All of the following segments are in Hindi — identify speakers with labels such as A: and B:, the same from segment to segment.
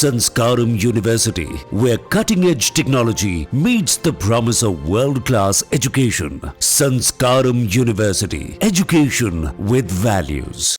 A: Sanskaram University, where cutting-edge technology meets the promise of world-class education. Sanskaram University, education with values.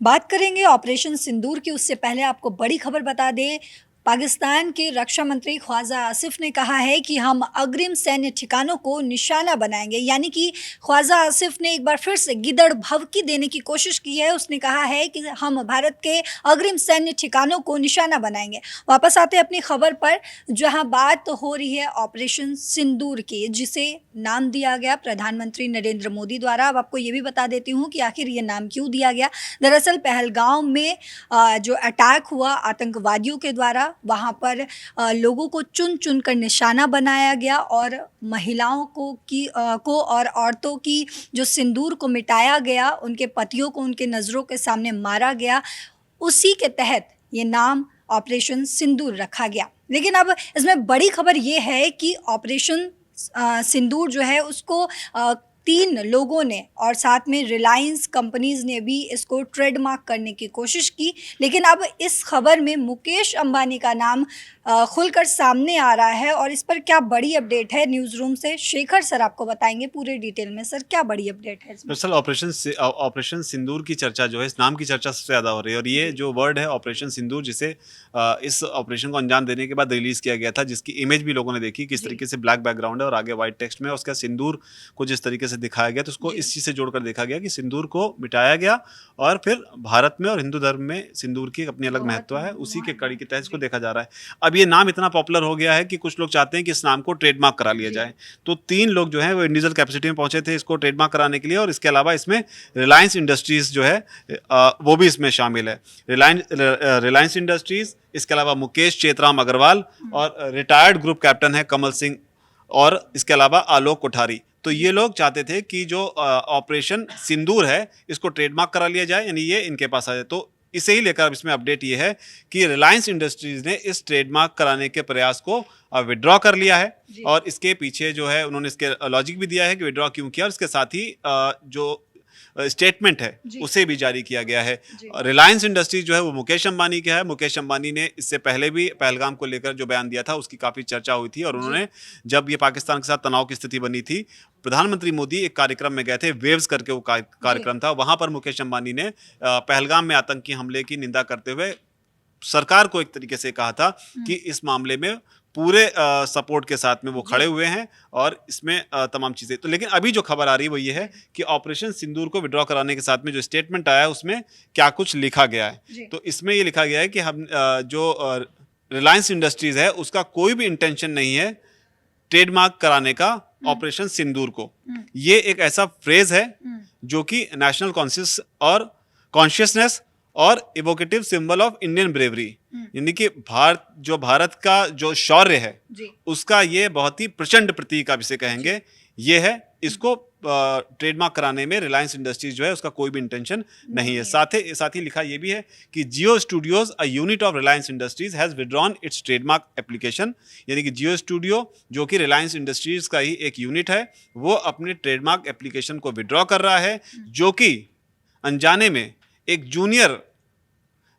B: बात करेंगे ऑपरेशन सिंदूर की। उससे पहले आपको बड़ी खबर बता दें, पाकिस्तान के रक्षा मंत्री ख्वाजा आसिफ ने कहा है कि हम अग्रिम सैन्य ठिकानों को निशाना बनाएंगे। यानी कि ख्वाजा आसिफ ने एक बार फिर से गिदड़ भभकी देने की कोशिश की है। उसने कहा है कि हम भारत के अग्रिम सैन्य ठिकानों को निशाना बनाएंगे। वापस आते हैं अपनी खबर पर, जहां बात हो रही है ऑपरेशन सिंदूर की, जिसे नाम दिया गया प्रधानमंत्री नरेंद्र मोदी द्वारा। अब आपको ये भी बता देती हूँ कि आखिर ये नाम क्यों दिया गया। दरअसल पहलगाम में जो अटैक हुआ आतंकवादियों के द्वारा, वहाँ पर लोगों को चुन चुन कर निशाना बनाया गया और महिलाओं को और औरतों की जो सिंदूर को मिटाया गया, उनके पतियों को उनके नज़रों के सामने मारा गया। उसी के तहत ये नाम ऑपरेशन सिंदूर रखा गया। लेकिन अब इसमें बड़ी खबर ये है कि ऑपरेशन सिंदूर जो है उसको 3 लोगों ने और साथ में रिलायंस कंपनीज ने भी इसको ट्रेडमार्क करने की कोशिश की। लेकिन अब इस खबर में मुकेश अंबानी का नाम खुलकर सामने आ रहा है। और इस पर क्या बड़ी अपडेट है, न्यूज़ रूम से शेखर सर आपको बताएंगे पूरे डिटेल में। सर, क्या बड़ी अपडेट है इसमें?
C: दरअसल ऑपरेशन सिंदूर की चर्चा जो है, इस नाम की चर्चा सबसे ज़्यादा हो रही है। और ये जो वर्ड है ऑपरेशन सिंदूर, जिसे इस ऑपरेशन को अंजाम देने के बाद रिलीज़ किया गया था, जिसकी इमेज भी लोगों ने देखी किस तरीके से ब्लैक बैकग्राउंड है और आगे वाइट टेक्स्ट में उसका सिंदूर को जिस तरीके से दिखाया गया, तो उसको इस चीज़ से जोड़कर देखा गया कि सिंदूर को मिटाया गया और फिर भारत में और हिंदू धर्म में सिंदूर की अपनी अलग महत्व है। उसी के कड़ी के तहत इसको देखा जा रहा है। अब ये नाम इतना पॉपुलर हो गया है कि कुछ लोग चाहते हैं कि इस नाम को ट्रेडमार्क करा लिया जाए। तो 3 लोग जो है वो इंडिविजुअल कैपेसिटी में पहुंचे थे इसको ट्रेडमार्क कराने के लिए। और इसके अलावा इसमें रिलायंस इंडस्ट्रीज जो है वो भी इसमें शामिल है। रिलायंस इंडस्ट्रीज, इसके अलावा मुकेश चेतराम अग्रवाल और रिटायर्ड ग्रुप कैप्टन है कमल सिंह, और इसके अलावा आलोक कोठारी। तो ये लोग चाहते थे कि जो ऑपरेशन सिंदूर है इसको ट्रेडमार्क करा लिया जाए, यानी ये इनके पास आ जाए। तो इसे ही लेकर अब इसमें अपडेट ये है कि रिलायंस इंडस्ट्रीज ने इस ट्रेडमार्क कराने के प्रयास को विड्रॉ कर लिया है। और इसके पीछे जो है उन्होंने इसके लॉजिक भी दिया है कि विड्रॉ क्यों किया, और इसके साथ ही जो स्टेटमेंट है उसे भी जारी किया गया है। रिलायंस इंडस्ट्रीज जो है वो मुकेश अंबानी का है। मुकेश अंबानी ने इससे पहले भी पहलगाम को लेकर जो बयान दिया था उसकी काफ़ी चर्चा हुई थी। और उन्होंने, जब ये पाकिस्तान के साथ तनाव की स्थिति बनी थी, प्रधानमंत्री मोदी एक कार्यक्रम में गए थे, वेव्स करके वो कार्यक्रम था, वहाँ पर मुकेश अंबानी ने पहलगाम में आतंकी हमले की निंदा करते हुए सरकार को एक तरीके से कहा था कि इस मामले में पूरे सपोर्ट के साथ में वो खड़े हुए हैं और इसमें तमाम चीज़ें। तो लेकिन अभी जो खबर आ रही है वो ये है कि ऑपरेशन सिंदूर को विड्रॉ कराने के साथ में जो स्टेटमेंट आया है उसमें क्या कुछ लिखा गया है। तो इसमें ये लिखा गया है कि हम जो रिलायंस इंडस्ट्रीज़ है उसका कोई भी इंटेंशन नहीं है ट्रेडमार्क कराने का ऑपरेशन सिंदूर को। ये एक ऐसा फ्रेज है जो कि नेशनल कॉन्शियसनेस और evocative symbol of Indian bravery, यानी कि भारत का जो शौर्य है उसका ये बहुत ही प्रचंड प्रतीक आप इसे कहेंगे, ये है। इसको ट्रेडमार्क कराने में रिलायंस इंडस्ट्रीज जो है उसका कोई भी इंटेंशन नहीं है। साथ ही लिखा ये भी है कि Jio studios, a unit of Reliance industries, has withdrawn its trademark application, यानी कि जियो स्टूडियो जो कि रिलायंस इंडस्ट्रीज का ही एक यूनिट है, वो अपने ट्रेडमार्क एप्लीकेशन को विड्रॉ कर रहा है, जो कि अनजाने में एक जूनियर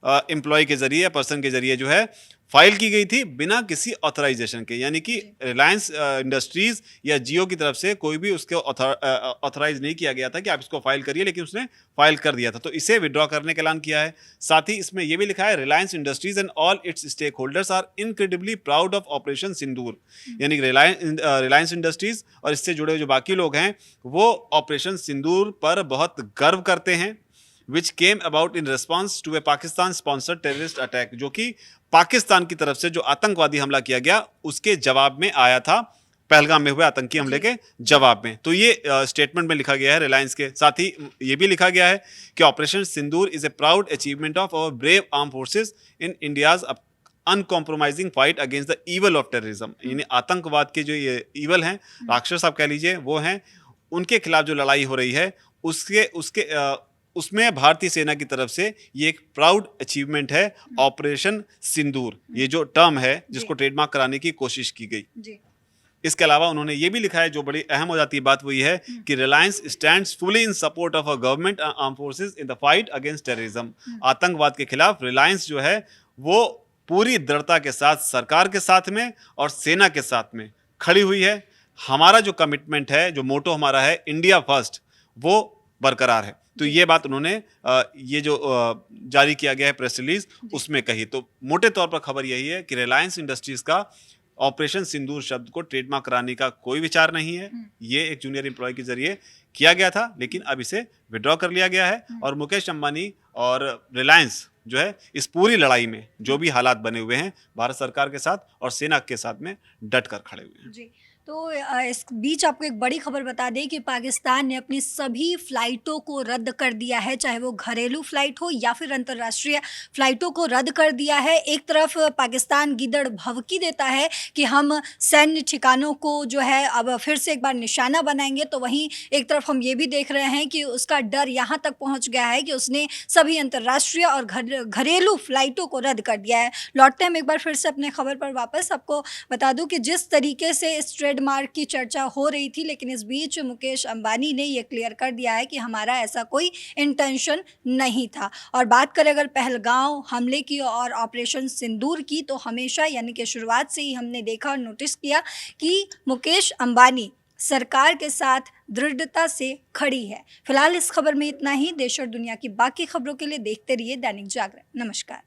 C: एम्प्लॉय के जरिए, पर्सन के जरिए जो है फाइल की गई थी बिना किसी ऑथराइजेशन के। यानी कि रिलायंस इंडस्ट्रीज या जियो की तरफ से कोई भी उसके ऑथराइज नहीं किया गया था कि आप इसको फाइल करिए, लेकिन उसने फाइल कर दिया था। तो इसे विड्रॉ करने का ऐलान किया है। साथ ही इसमें यह भी लिखा है, Reliance industries and all its stakeholders are incredibly proud of operation Sindoor, यानी कि रिलायंस इंडस्ट्रीज और इससे जुड़े हुए जो बाकी लोग हैं वो ऑपरेशन सिंदूर पर बहुत गर्व करते हैं, which came about in response to a Pakistan sponsored terrorist attack, जो कि पाकिस्तान की तरफ से जो आतंकवादी हमला किया गया उसके जवाब में आया था, पहलगाम में हुए आतंकी हमले के जवाब में। तो ये स्टेटमेंट में लिखा गया है रिलायंस के। साथ ही ये भी लिखा गया है कि operation Sindoor is a proud achievement of our brave arm forces in India's uncompromising fight against the evil of terrorism, यानी आतंकवाद के जो ये ईवल हैं, राक्षस आप कह लीजिए, वो हैं, उनके खिलाफ जो लड़ाई हो रही है उसमें भारतीय सेना की तरफ से ये एक प्राउड अचीवमेंट है ऑपरेशन सिंदूर, ये जो टर्म है जिसको ट्रेडमार्क कराने की कोशिश की गई। इसके अलावा उन्होंने ये भी लिखा है, जो बड़ी अहम हो जाती है बात, वो ये है कि Reliance stands fully in support of a government and arm forces in the fight against terrorism. आतंकवाद के खिलाफ रिलायंस जो है वो पूरी दृढ़ता के साथ सरकार के साथ में और सेना के साथ में खड़ी हुई है। हमारा जो कमिटमेंट है, जो मोटो हमारा है इंडिया फर्स्ट, वो बरकरार है। तो ये बात उन्होंने ये जो जारी किया गया है प्रेस रिलीज, उसमें कही। तो मोटे तौर पर खबर यही है कि रिलायंस इंडस्ट्रीज का ऑपरेशन सिंदूर शब्द को ट्रेडमार्क कराने का कोई विचार नहीं है। ये एक जूनियर एम्प्लॉय के जरिए किया गया था, लेकिन अब इसे विड्रॉ कर लिया गया है। और मुकेश अंबानी और रिलायंस जो है इस पूरी लड़ाई में जो भी हालात बने हुए हैं, भारत सरकार के साथ और सेना के साथ में डट कर खड़े हुए हैं।
B: जी। तो इस बीच आपको एक बड़ी खबर बता दें कि पाकिस्तान ने अपनी सभी फ़्लाइटों को रद्द कर दिया है, चाहे वो घरेलू फ़्लाइट हो या फिर अंतर्राष्ट्रीय फ़्लाइटों को रद्द कर दिया है। एक तरफ पाकिस्तान गीदड़ भभकी देता है कि हम सैन्य ठिकानों को जो है अब फिर से एक बार निशाना बनाएंगे, तो वहीं एक तरफ हम ये भी देख रहे हैं कि उसका डर यहाँ तक पहुँच गया है कि उसने सभी अंतर्राष्ट्रीय और घरेलू फ़्लाइटों को रद्द कर दिया है। लौटते हम एक बार फिर से अपने खबर पर वापस। आपको बता दूं कि जिस तरीके से इस ट्रेडमार्क की चर्चा हो रही थी, लेकिन इस बीच मुकेश अंबानी ने ये क्लियर कर दिया है कि हमारा ऐसा कोई इंटेंशन नहीं था। और बात करें अगर पहलगांव हमले की और ऑपरेशन सिंदूर की, तो हमेशा यानी कि शुरुआत से ही हमने देखा और नोटिस किया कि मुकेश अंबानी सरकार के साथ दृढ़ता से खड़ी है। फिलहाल इस खबर में इतना ही। देश और दुनिया की बाकी खबरों के लिए देखते रहिए दैनिक जागरण। नमस्कार।